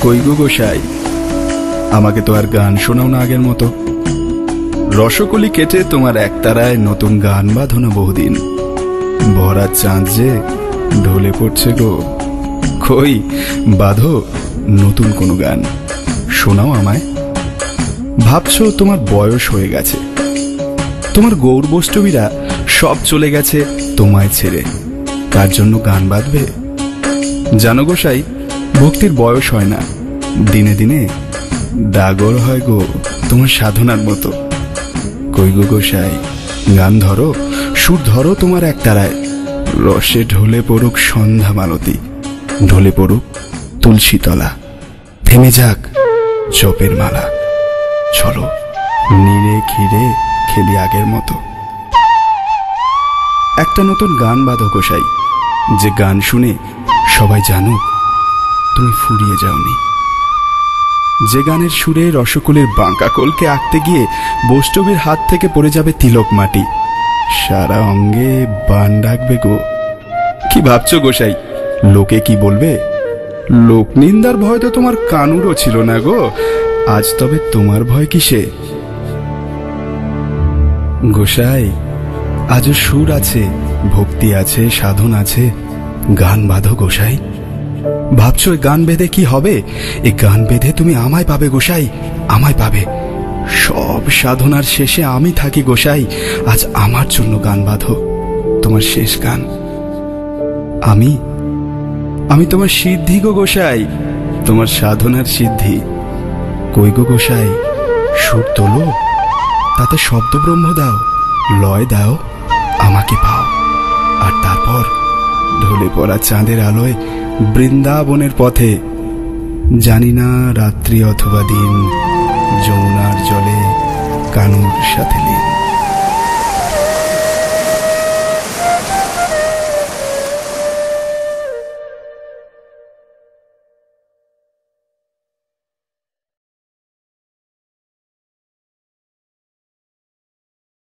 কই গো গোসাই, আমাকে তো আর গান শোনাও না আগের মতো। রসকলি কেটে তোমার একতারায় নতুন গান বাঁধো না বহুদিন। ভরা চাঁদ যে ঢলে পড়ছে গো, কই বাঁধো নতুন কোনো গান, শোনাও আমায়। ভাবছো তোমার বয়স হয়ে গেছে, তোমার গৌর বৈষ্ণবীরা সব চলে গেছে তোমায় ছেড়ে, তার জন্য গান বাঁধবে? জানো গোসাই, ভক্তির বয়স হয় না, দিনে দিনে ডাগর হয় গো তোমার সাধনার মতো। কই গো গোসাই, গান ধরো, সুর ধরো তোমার একতারায়। রসে ঢলে পড়ুক সন্ধ্যা মালতী, ঢলে পড়ুক তুলসী তলা, থেমে যাক জপের মালা। চলো নীরে ঘিরে খেলি আগের মতো। একটা নতুন গান বাঁধো গোসাই, যে গান শুনে সবাই জানুক তুমি ফুরিয়ে যাওনি। যে গানের সুরে রসকলের বাঁকা কোলকে আঁকতে গিয়ে বৈষ্ণবীর হাত থেকে পড়ে যাবে তিলক মাটি, সারা অঙ্গে বান ডাকবে গো। কি ভাবছো গোসাই, লোকে কি বলবে? লোক নিন্দার ভয় তো তোমার কানুরও ছিল না গো, আজ তবে তোমার ভয় কিসে? গোসাই, আজও সুর আছে, ভক্তি আছে, সাধন আছে, গান বাঁধো গোসাই। ভাবছো এই গান বেঁধে কি হবে? এই গান বেঁধে তুমি আমায় পাবে গোসাই, আমায় পাবে। সব সাধনার শেষে আমি থাকি গোসাই, আজ আমার জন্য গান বাঁধো, তোমার শেষ গান। আমি তোমার সিদ্ধি গো গোসাই, তোমার সাধনার সিদ্ধি। কই গো গোসাই, সুর তোলো, তাতে শব্দ ব্রহ্ম দাও, লয় দাও, আমাকে পাও। আর তারপর ঢলে পড়া চাঁদের আলোয় বৃন্দাবনের পথে, জানি না রাত্রি অথবা দিন, যমুনার জলে কানুর সাথে লীন।